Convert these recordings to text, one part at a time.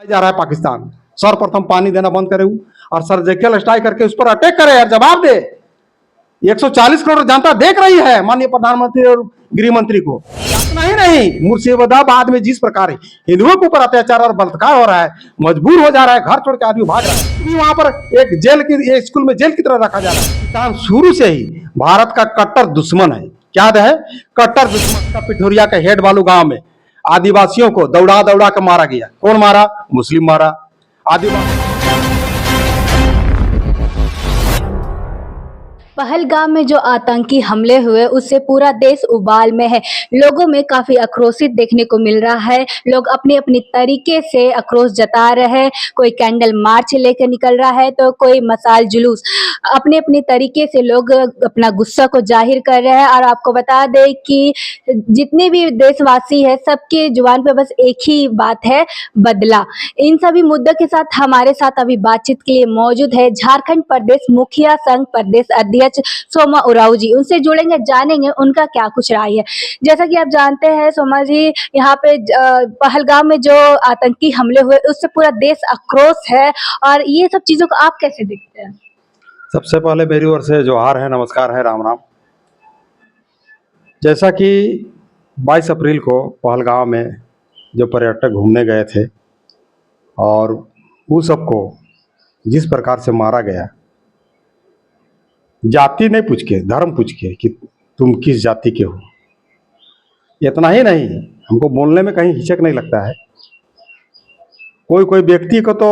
जा रहा है पाकिस्तान। सर्वप्रथम पानी देना बंद करे और सर्जिकल स्ट्राइक करके उस पर अटैक करे और जवाब दे। 140 करोड़ जनता देख रही है माननीय प्रधानमंत्री और गृह मंत्री को। इतना ही नहीं, मुर्शिदाबाद में जिस प्रकार हिंदुओं के ऊपर अत्याचार और बलात्कार हो रहा है, मजबूर हो जा रहा है, घर छोड़ के आदमी भाग रहा है, वहां पर एक जेल की स्कूल में जेल की तरह रखा जा रहा है। पाकिस्तान शुरू से ही भारत का कट्टर दुश्मन है। क्या है? कट्टर दुश्मन का पिठोरिया का हेड बालू गांव में आदिवासियों को दौड़ा दौड़ा कर मारा गया। कौन मारा? मुस्लिम मारा। आदिवासी पहलगाम में जो आतंकी हमले हुए उससे पूरा देश उबाल में है। लोगों में काफी आक्रोशित देखने को मिल रहा है। लोग अपने अपने तरीके से आक्रोश जता रहे हैं। कोई कैंडल मार्च लेकर निकल रहा है तो कोई मसाल जुलूस। अपने अपने तरीके से लोग अपना गुस्सा को जाहिर कर रहे हैं। और आपको बता दें कि जितने भी देशवासी है सबके जुबान पे बस एक ही बात है, बदला। इन सभी मुद्दों के साथ हमारे साथ अभी बातचीत के लिए मौजूद है झारखंड प्रदेश मुखिया संघ प्रदेश अध्यक्ष सोमा उरांव जी। उनसे जुड़ेंगे, जानेंगे उनका क्या कुछ राय है। जैसा कि आप जानते हैं सोमा जी, यहाँ पे पहलगाम में जो आतंकी हमले हुए उससे पूरा देश आक्रोश है। और ये सब चीजों को आप कैसे देखते हैं? सबसे पहले मेरी ओर से जोहार है, नमस्कार है, राम राम। जैसा कि 22 अप्रैल को पहलगाम में जो पर्यटक घूमने गए थे और वो सबको जिस प्रकार से मारा गया, जाति नहीं पूछ के, धर्म पूछ के कि तुम किस जाति के हो। इतना ही नहीं, हमको बोलने में कहीं हिचक नहीं लगता है। कोई कोई व्यक्ति को तो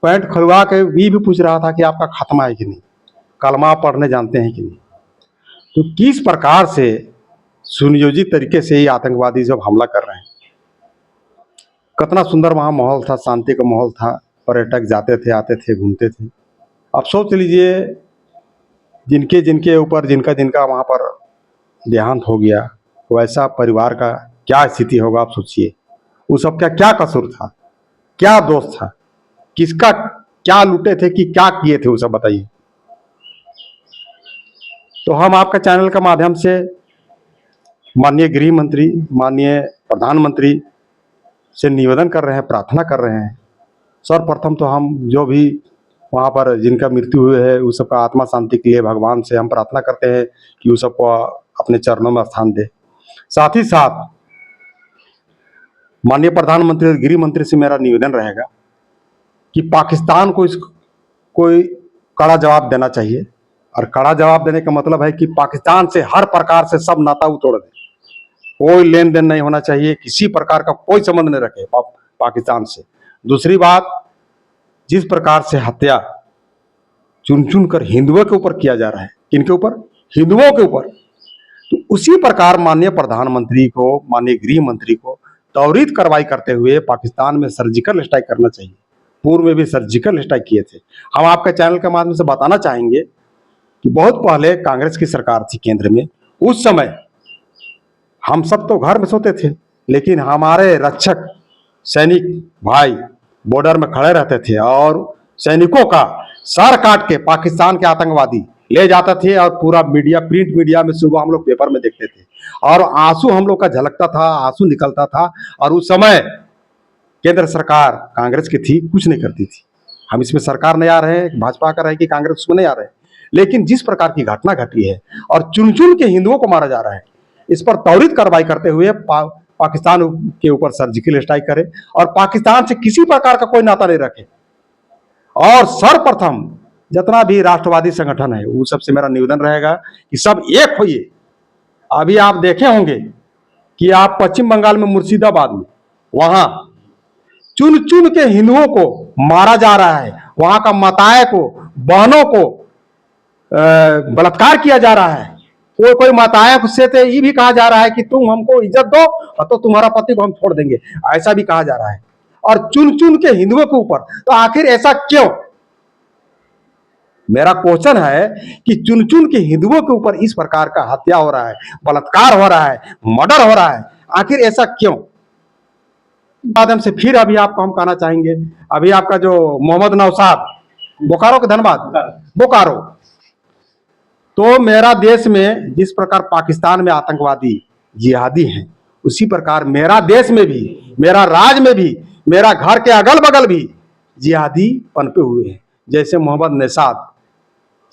पैंट खुलवा के भी पूछ रहा था कि आपका खत्मा है कि नहीं, कलमा पढ़ने जानते हैं कि नहीं। तो किस प्रकार से सुनियोजित तरीके से ये आतंकवादी जब हमला कर रहे हैं, कितना सुंदर वहाँ माहौल था, शांति का माहौल था, पर्यटक जाते थे, आते थे, घूमते थे। अब सोच लीजिए जिनके जिनके ऊपर जिनका जिनका वहाँ पर देहांत हो गया, वैसा परिवार का क्या स्थिति होगा आप सोचिए। वो सब का क्या कसूर था, क्या दोष था, किसका क्या लूटे थे कि क्या किए थे, वो सब बताइए। तो हम आपका चैनल के माध्यम से माननीय गृह मंत्री, माननीय प्रधानमंत्री से निवेदन कर रहे हैं, प्रार्थना कर रहे हैं। सर्वप्रथम तो हम जो भी वहाँ पर जिनका मृत्यु हुए है उस सबका आत्मा शांति के लिए भगवान से हम प्रार्थना करते हैं कि उस सबको अपने चरणों में स्थान दे। साथ ही साथ माननीय प्रधानमंत्री और गृह मंत्री से मेरा निवेदन रहेगा कि पाकिस्तान को कोई कड़ा जवाब देना चाहिए। और कड़ा जवाब देने का मतलब है कि पाकिस्तान से हर प्रकार से सब नाता तोड़ दे, कोई लेन देन नहीं होना चाहिए, किसी प्रकार का कोई संबंध नहीं रखे पाकिस्तान से। दूसरी बात, जिस प्रकार से हत्या चुन चुन कर हिंदुओं के ऊपर किया जा रहा है, किनके ऊपर? हिंदुओं के ऊपर। तो उसी प्रकार माननीय प्रधानमंत्री को, माननीय गृह मंत्री को त्वरित कार्रवाई करते हुए पाकिस्तान में सर्जिकल स्ट्राइक करना चाहिए। पूर्व में भी सर्जिकल स्ट्राइक किए थे। हम आपके चैनल के माध्यम से बताना चाहेंगे कि बहुत पहले कांग्रेस की सरकार थी केंद्र में, उस समय हम सब तो घर में सोते थे, लेकिन हमारे रक्षक सैनिक भाई बॉर्डर में खड़े रहते थे और सैनिकों का सर काट के पाकिस्तान के आतंकवादी ले जाते थे। और पूरा मीडिया, प्रिंट मीडिया में सुबह हम लोग पेपर में देखते थे और आंसू हम लोग का झलकता था, आंसू निकलता था। और उस समय केंद्र सरकार कांग्रेस की थी, कुछ नहीं करती थी। हम इसमें सरकार नहीं आ रहे हैं, भाजपा का रहे कि कांग्रेस, उसमें नहीं आ रहे हैं। लेकिन जिस प्रकार की घटना घटी है और चुन चुन के हिंदुओं को मारा जा रहा है, इस पर त्वरित कार्रवाई करते हुए पाकिस्तान के ऊपर सर्जिकल स्ट्राइक करे और पाकिस्तान से किसी प्रकार का कोई नाता नहीं रखे। और सर्वप्रथम जितना भी राष्ट्रवादी संगठन है वो सबसे मेरा निवेदन रहेगा कि सब एक होइए। अभी आप देखे होंगे कि आप पश्चिम बंगाल में मुर्शिदाबाद में वहां चुन चुन के हिंदुओं को मारा जा रहा है, वहां का माताएं को, बहनों को बलात्कार किया जा रहा है। कोई कोई माताएं से तो ये भी कहा जा रहा है कि तुम हमको इज्जत दो और तो तुम्हारा पति को हम छोड़ देंगे, ऐसा भी कहा जा रहा है। और चुन चुन के हिंदुओं के ऊपर, तो आखिर ऐसा क्यों? मेरा क्वेश्चन है कि चुन चुन के हिंदुओं के ऊपर इस प्रकार का हत्या हो रहा है, बलात्कार हो रहा है, मर्डर हो रहा है, आखिर ऐसा क्यों? माध्यम से फिर अभी आपको हम कहना चाहेंगे, अभी आपका जो मोहम्मद नौशाद, बोकारो के धनबाद, बोकारो, तो मेरा देश में जिस प्रकार पाकिस्तान में आतंकवादी जिहादी हैं, उसी प्रकार मेरा देश में भी, मेरा राज्य में भी मेरा घर के अगल बगल भी जिहादी पनपे हुए हैं, जैसे मोहम्मद निषाद।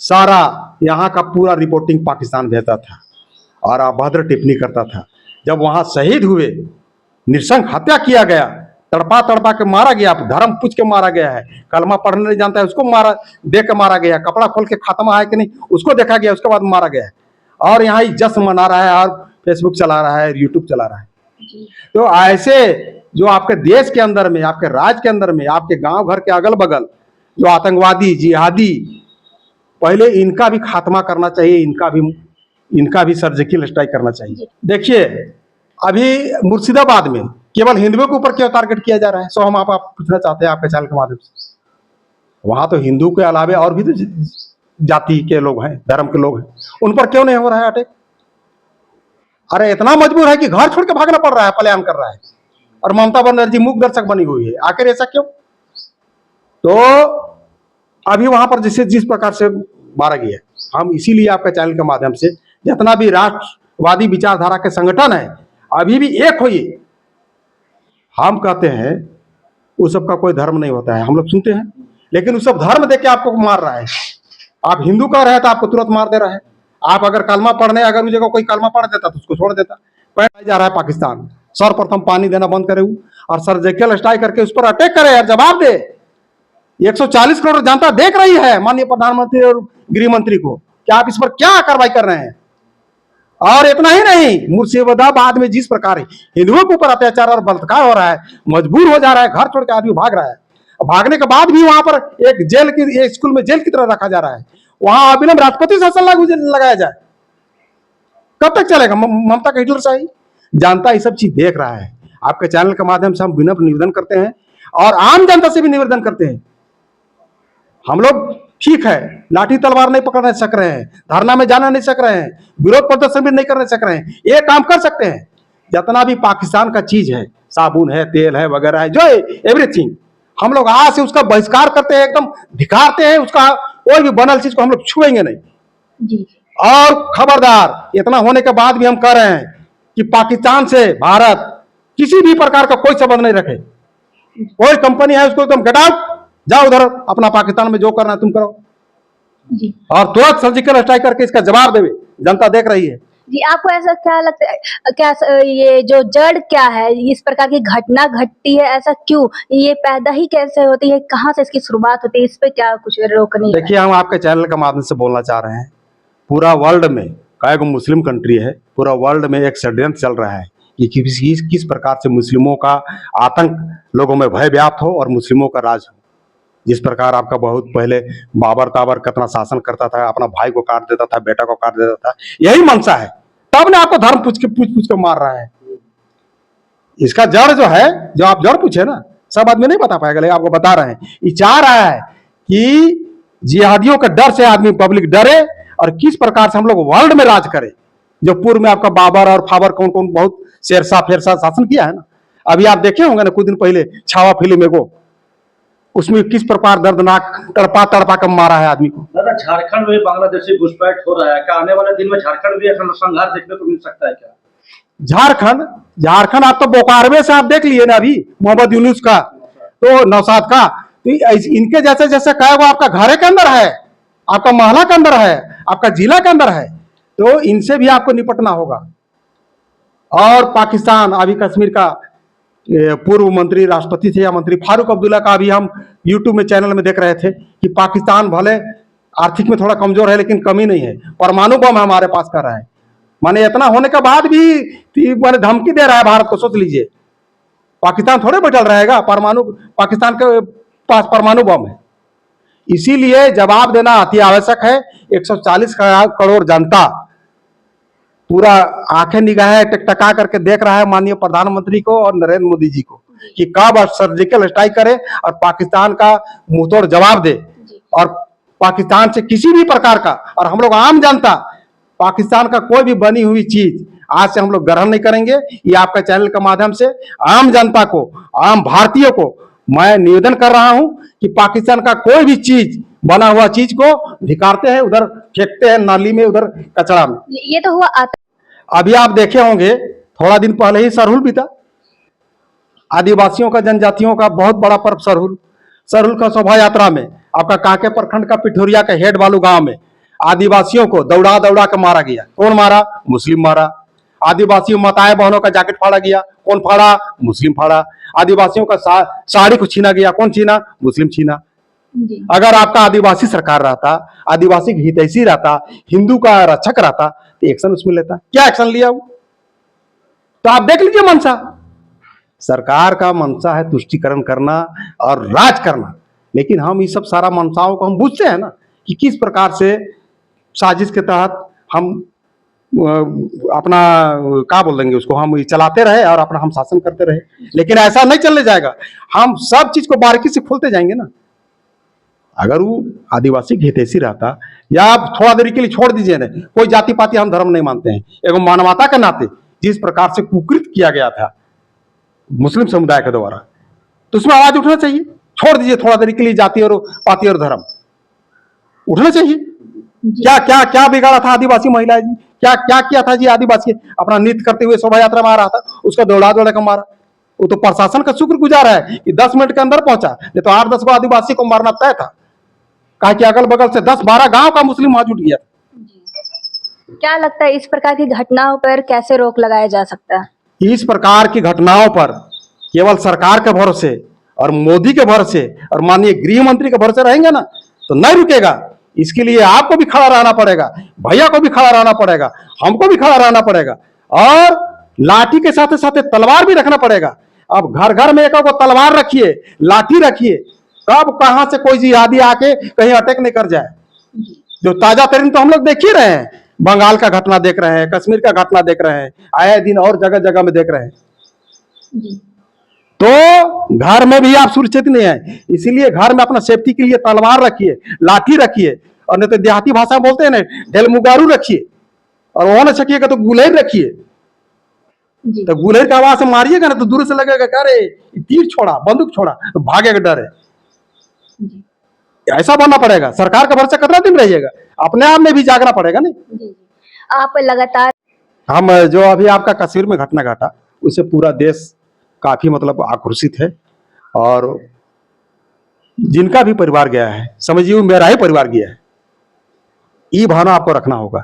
सारा यहाँ का पूरा रिपोर्टिंग पाकिस्तान भेजता था और अभद्र टिप्पणी करता था। जब वहाँ शहीद हुए, नृशंस हत्या किया गया, तड़पा तड़पा के मारा गया, धर्म पूछ के मारा गया है, कलमा पढ़ने नहीं जानता है उसको मारा, देख के मारा गया, कपड़ा खोल के खात्मा है कि नहीं उसको देखा गया, उसके बाद मारा गया है। और यहाँ ही जश्न मना रहा है और फेसबुक चला रहा है, यूट्यूब चला रहा है। तो ऐसे जो आपके देश के अंदर में, आपके राज्य के अंदर में, आपके गांव घर के अगल बगल जो आतंकवादी जिहादी, पहले इनका भी खात्मा करना चाहिए, इनका भी सर्जिकल स्ट्राइक करना चाहिए। देखिए अभी मुर्शिदाबाद में केवल हिंदुओं के ऊपर क्यों टारगेट किया जा रहा है, सो हम आप पूछना चाहते हैं आपके चैनल के माध्यम से। वहां तो हिंदू के अलावे और भी तो जाति के लोग हैं, धर्म के लोग हैं, उन पर क्यों नहीं हो रहा है अटैक? अरे इतना मजबूर है कि घर छोड़ के भागना पड़ रहा है, पलायन कर रहा है, और ममता बनर्जी मूक दर्शक बनी हुई है। आखिर ऐसा क्यों? तो अभी वहां पर जिस प्रकार से मारा गया, हम इसीलिए आपके चैनल के माध्यम से जितना भी राष्ट्रवादी विचारधारा के संगठन है अभी भी एक होइए। हम कहते हैं उस सब का कोई धर्म नहीं होता है, हम लोग सुनते हैं, लेकिन उस सब धर्म देके आपको मार रहा है। आप हिंदू कह रहे हैं तो आपको तुरंत मार दे रहा है। आप अगर कलमा पढ़ने, अगर उस जगह कोई कलमा पढ़ देता तो उसको छोड़ देता। पैर जा रहा है पाकिस्तान, सर्वप्रथम पानी देना बंद करे और सर्जिकल स्ट्राइक करके उस पर अटैक करे और जवाब दे। 140 करोड़ जनता देख रही है माननीय प्रधानमंत्री और गृह मंत्री को कि आप इस पर क्या कार्रवाई कर रहे हैं। और इतना ही नहीं, मुर्शिदाबाद में जिस प्रकार हिंदुओं के ऊपर अत्याचार और बलात्कार हो रहा है, मजबूर हो जा रहा है, घर छोड़ के आदमी भाग रहा है, भागने के बाद भी वहां पर एक स्कूल में जेल की तरह रखा जा रहा है, वहां अविलंब राष्ट्रपति शासन लागू लगाया जाए। कब तक चलेगा ममता का हिटलरशाही? जनता ये सब चीज देख रहा है। आपके चैनल के माध्यम से हम विनम्र निवेदन करते हैं और आम जनता से भी निवेदन करते हैं। हम लोग ठीक है, लाठी तलवार नहीं पकड़ सक रहे हैं, धरना में जाना नहीं सक रहे हैं, विरोध प्रदर्शन भी नहीं करने सक रहे हैं, ये काम कर सकते हैं। जितना भी पाकिस्तान का चीज है, साबुन है, तेल है, वगैरह है, जो एवरीथिंग, हम लोग आज से उसका बहिष्कार करते हैं, एकदम धिकारते हैं। उसका कोई भी बनल चीज को हम लोग छुएंगे नहीं जी। और खबरदार, इतना होने के बाद भी हम कह रहे हैं कि पाकिस्तान से भारत किसी भी प्रकार का कोई संबंध नहीं रखे। कोई कंपनी है उसको तुम गेट आउट, जाओ उधर अपना पाकिस्तान में जो करना है तुम करो जी। और तुरंत सर्जिकल स्ट्राइक करके इसका जवाब देवे, जनता देख रही है जी। आपको ऐसा क्या लगता है, क्या ये जो जड़ क्या है, इस प्रकार की घटना घटती है, ऐसा क्यों, ये पैदा ही कैसे होती है, कहाँ से इसकी शुरुआत होती है, इस पे क्या कुछ रोकनी? देखिए हम आपके चैनल के माध्यम से बोलना चाह रहे हैं, पूरा वर्ल्ड में कई मुस्लिम कंट्री है, पूरा वर्ल्ड में एक षड्यंत्र चल रहा है कि किस प्रकार से मुस्लिमों का आतंक लोगों में भय व्याप्त हो और मुस्लिमों का राज हो। जिस प्रकार आपका बहुत पहले बाबर ताबर कितना शासन करता था, अपना भाई को काट देता था, बेटा को काट देता था, यही मंशा है। तब ने आपको धर्म पूछ के मार रहा है। इसका जड़ जो है, जो आप जड़ पूछे ना, सब आदमी नहीं बता पाएगा, लेकिन आपको बता रहे हैं। ये चाह रहा है कि जिहादियों के डर से आदमी पब्लिक डरे और किस प्रकार से हम लोग वर्ल्ड में राज करें। जो पूर्व में आपका बाबर और फाबर कौन कौन बहुत शेरशाह फेरशाह शासन किया है ना, अभी आप देखे होंगे ना कुछ दिन पहले छावा फिल्म में को, उसमें किस प्रकार दर्दनाक तड़पा तड़पा कर मारा है आदमी को। दादा, झारखंड में बांग्लादेशी घुसपैठ हो रहा है, क्या आने वाले दिन में झारखंड भी संघर्ष देखने को मिल सकता है क्या? झारखंड आप तो बोकारो से आप देख लिए ना अभी, मोहम्मद यूनुस का, तो नौशाद का, तो इनके जैसे जैसे कहे वो आपका घरे के अंदर है, आपका मोहल्ला के अंदर है, आपका जिला के अंदर है, तो इनसे भी आपको निपटना होगा। और पाकिस्तान, अभी कश्मीर का पूर्व मंत्री, राष्ट्रपति थे या मंत्री फारूक अब्दुल्ला का अभी हम यूट्यूब में चैनल में देख रहे थे कि पाकिस्तान भले आर्थिक में थोड़ा कमजोर है लेकिन कमी नहीं है, परमाणु बम हमारे पास कर रहा है। माने इतना होने के बाद भी माने धमकी दे रहा है भारत को। सोच लीजिए, पाकिस्तान थोड़े बैठल रहेगा, पाकिस्तान के पास परमाणु बम है। इसीलिए जवाब देना अति आवश्यक है। 140 करोड़ जनता पूरा आंखें निगाहें टकटका करके देख रहा है माननीय प्रधानमंत्री को और नरेंद्र मोदी जी को कि कब सर्जिकल स्ट्राइक करे और पाकिस्तान का मुंहतोड़ जवाब दे। और पाकिस्तान से किसी भी प्रकार का, और हम लोग आम जनता, पाकिस्तान का कोई भी बनी हुई चीज आज से हम लोग ग्रहण नहीं करेंगे। ये आपका चैनल के माध्यम से आम जनता को, आम भारतीयों को मैं निवेदन कर रहा हूं कि पाकिस्तान का कोई भी चीज, बना हुआ चीज को धिकारते हैं, उधर फेंकते हैं नाली में, उधर कचरा में। ये तो हुआ अभी आप देखे होंगे थोड़ा दिन पहले ही सरहुल बीता, आदिवासियों का, जनजातियों का बहुत बड़ा पर्व सरहुल। सरहुल का शोभा यात्रा में आपका कांके प्रखंड का पिठोरिया के हेड वालू गांव में आदिवासियों को दौड़ा दौड़ा कर मारा गया। कौन मारा? मुस्लिम मारा। आदिवासी माताएं बहनों का जैकेट फाड़ा गया। कौन फाड़ा? मुस्लिम फाड़ा। आदिवासियों का साड़ी को छीना गया। कौन छीना? मुस्लिम छीना। जी अगर आपका आदिवासी सरकार रहता, आदिवासी हितैषी रहता, हिंदू का रक्षक रहता, तो एक्शन उसमें लेता। क्या एक्शन लिया वो? तो आप देख लीजिए मंशा। सरकार का मंशा है तुष्टीकरण करना और राज करना, लेकिन हम ये सब सारा मंशाओं को हम बूझते हैं ना कि किस प्रकार से साजिश के तहत हम अपना क्या बोल देंगे उसको, हम चलाते रहे और अपना हम शासन करते रहे। लेकिन ऐसा नहीं चलने जाएगा। हम सब चीज को बारीकी से खोलते जाएंगे ना। अगर वो आदिवासी हितैषी रहता, या आप थोड़ा देर के लिए छोड़ दीजिए ना, कोई जाति पाति हम धर्म नहीं मानते हैं, एवं मानवता के नाते जिस प्रकार से कुकृत किया गया था मुस्लिम समुदाय के द्वारा, तो उसमें आवाज उठना चाहिए। छोड़ दीजिए थोड़ा देर के लिए जाति और पाति और धर्म, उठना चाहिए। क्या क्या क्या बिगाड़ा था आदिवासी महिलाएं जी? क्या क्या किया था जी? आदिवासी अपना नृत्य करते हुए शोभा यात्रा में आ रहा था, उसका दौड़ा दौड़ा कर मारा। वो तो प्रशासन का शुक्रगुजार है कि 10 मिनट के अंदर पहुंचा, नहीं तो 8-10 को आदिवासी को मारना तय था। कहा कि अगल बगल से 10-12 गांव का मुस्लिम वहां जुट गया। क्या लगता है इस प्रकार की घटनाओं पर कैसे रोक लगाया जा सकता है? इस प्रकार की घटनाओं पर केवल सरकार के भरोसे और मोदी के भरोसे और माननीय गृह मंत्री के भरोसे रहेंगे ना, तो नहीं रुकेगा। इसके लिए आपको भी खड़ा रहना पड़ेगा, भैया को भी खड़ा रहना पड़ेगा, हमको भी खड़ा रहना पड़ेगा, और लाठी के साथ साथ तलवार भी रखना पड़ेगा। अब घर घर में एक तलवार रखिए, लाठी रखिए, कब कहां से कोई जिहादी आके कहीं अटैक नहीं कर जाए। जो ताजा तरीन तो हम लोग देख ही रहे हैं, बंगाल का घटना देख रहे हैं, कश्मीर का घटना देख रहे हैं, आए दिन और जगह जगह में देख रहे हैं। जी तो घर में भी आप सुरक्षित नहीं है, इसीलिए घर में अपना सेफ्टी के लिए तलवार रखिए, लाठी रखिए, और नहीं तो देहाती भाषा में बोलते हैं ना, ढेलमुगारू रखिए, और वो न सकिएगा तो गुलेर रखिए। जी तो गुलेर का आवाज से मारिएगा ना तो दूर से लगेगा अरे तीर छोड़ा, बंदूक छोड़ा, तो भागेगा डर है। जी ऐसा बनना पड़ेगा। सरकार का भरोसा कितना दिन रहिएगा? अपने आप में भी जागना पड़ेगा नहीं। जी आप लगातार हम जो अभी आपका कश्मीर में घटना घटा, उससे पूरा देश काफी मतलब आक्रोशित है, और जिनका भी परिवार गया है, समझिए वो मेरा ही परिवार गया है, ये भावना आपको रखना होगा।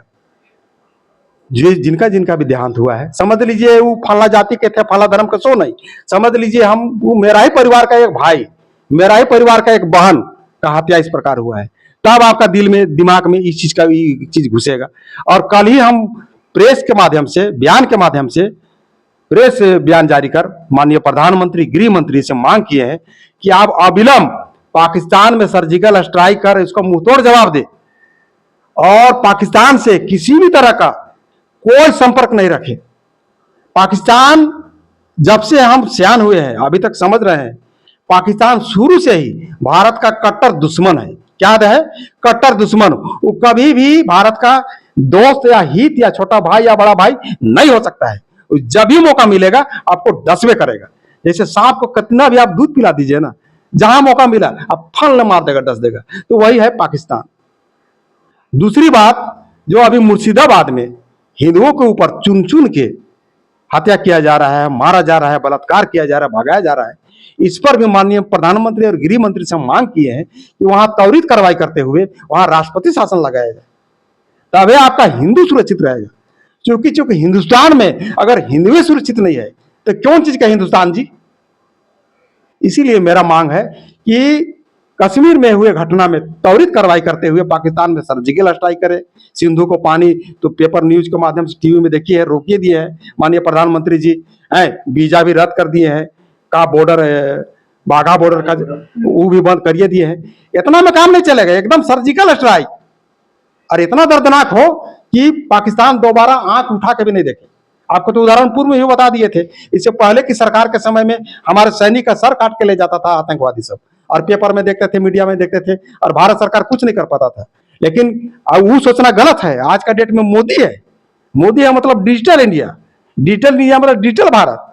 जो जिनका जिनका भी देहांत हुआ है, समझ लीजिए वो फला जाति के थे, फला धर्म के, सो नहीं, समझ लीजिए हम, वो मेरा ही परिवार का एक भाई, मेरा ही परिवार का एक बहन का हत्या इस प्रकार हुआ है। तब आपका दिल में, दिमाग में इस चीज का चीज घुसेगा। और कल ही हम प्रेस के माध्यम से, बयान के माध्यम से, प्रेस बयान जारी कर माननीय प्रधानमंत्री, गृह मंत्री से मांग किए हैं कि आप अविलंब पाकिस्तान में सर्जिकल स्ट्राइक कर इसको मुंहतोड़ जवाब दे, और पाकिस्तान से किसी भी तरह का कोई संपर्क नहीं रखे। पाकिस्तान, जब से हम सयान हुए हैं अभी तक समझ रहे हैं, पाकिस्तान शुरू से ही भारत का कट्टर दुश्मन है। क्या है? कट्टर दुश्मन। वो कभी भी भारत का दोस्त या हित या छोटा भाई या बड़ा भाई नहीं हो सकता है। जब भी मौका मिलेगा आपको डसवे करेगा। जैसे सांप को कितना भी आप दूध पिला दीजिए ना, जहां मौका मिला अब फल मार देगा, डस देगा। तो वही है पाकिस्तान। दूसरी बात, जो अभी मुर्शिदाबाद में हिंदुओं के ऊपर चुन चुन के हत्या किया जा रहा है, मारा जा रहा है, बलात्कार किया जा रहा है, भगाया जा रहा है, इस पर भी माननीय प्रधानमंत्री और गृह मंत्री से मांग किए हैं कि वहां त्वरित कार्रवाई करते हुए वहां राष्ट्रपति शासन लगाया जाए, तभी आपका हिंदू सुरक्षित रहेगा। चूंकि हिंदुस्तान में अगर हिंदू सुरक्षित नहीं है तो कौन चीज का हिंदुस्तान जी। इसीलिए मेरा मांग है कि कश्मीर में हुए घटना में त्वरित कार्रवाई करते हुए पाकिस्तान में सर्जिकल स्ट्राइक करे। सिंधु को पानी तो पेपर न्यूज के माध्यम से, टीवी में देखिए है, रोकिए दिए हैं माननीय प्रधानमंत्री जी, वीजा भी रद्द कर दिए हैं, का बॉर्डर, बाघा बॉर्डर का वो भी बंद करिए दिए हैं। इतना में काम नहीं चलेगा, एकदम सर्जिकल स्ट्राइक, और इतना दर्दनाक हो कि पाकिस्तान दोबारा आंख उठा के भी नहीं देखे। आपको तो उदाहरण पूर्व में ही बता दिए थे, इससे पहले की सरकार के समय में हमारे सैनिक का सर काट के ले जाता था आतंकवादी सब, और पेपर में देखते थे, मीडिया में देखते थे, और भारत सरकार कुछ नहीं कर पाता था। लेकिन वो सोचना गलत है। आज का डेट में मोदी है, मोदी है मतलब डिजिटल इंडिया, डिजिटल इंडिया मतलब डिजिटल भारत।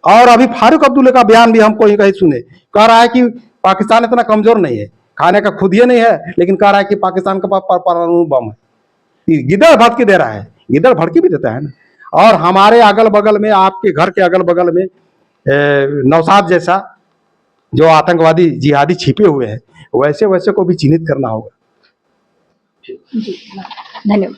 और अभी फारूक अब्दुल्ला का बयान भी हम कहीं कहीं सुने, कह रहा है कि पाकिस्तान इतना कमजोर नहीं है, खाने का खुद ये नहीं है, लेकिन कह रहा है कि पाकिस्तान के पास परमाणु बम है। गिदड़ भड़की दे रहा है, गिदड़ भड़की भी देता है ना। और हमारे अगल बगल में, आपके घर के अगल बगल में नौशाद जैसा जो आतंकवादी जिहादी छिपे हुए हैं, वैसे वैसे को भी चिन्हित करना होगा। जी धन्यवाद।